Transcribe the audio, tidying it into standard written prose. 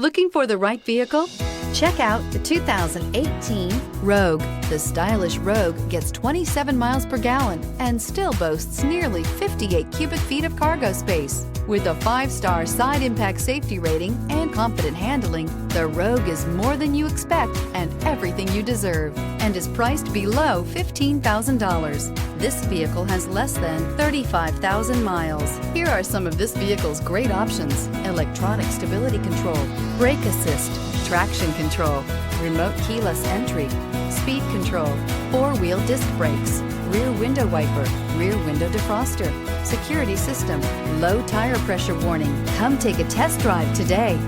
Looking for the right vehicle? Check out the 2018 Rogue. The stylish Rogue gets 27 miles per gallon and still boasts nearly 58 cubic feet of cargo space. With a 5-star side impact safety rating and confident handling, the Rogue is more than you expect and everything you deserve, and is priced below $15,000. This vehicle has less than 35,000 miles. Here are some of this vehicle's great options: electronic stability control, brake assist, traction control, remote keyless entry, speed control, 4-wheel disc brakes, rear window wiper, rear window defroster, security system, low tire pressure warning. Come take a test drive today.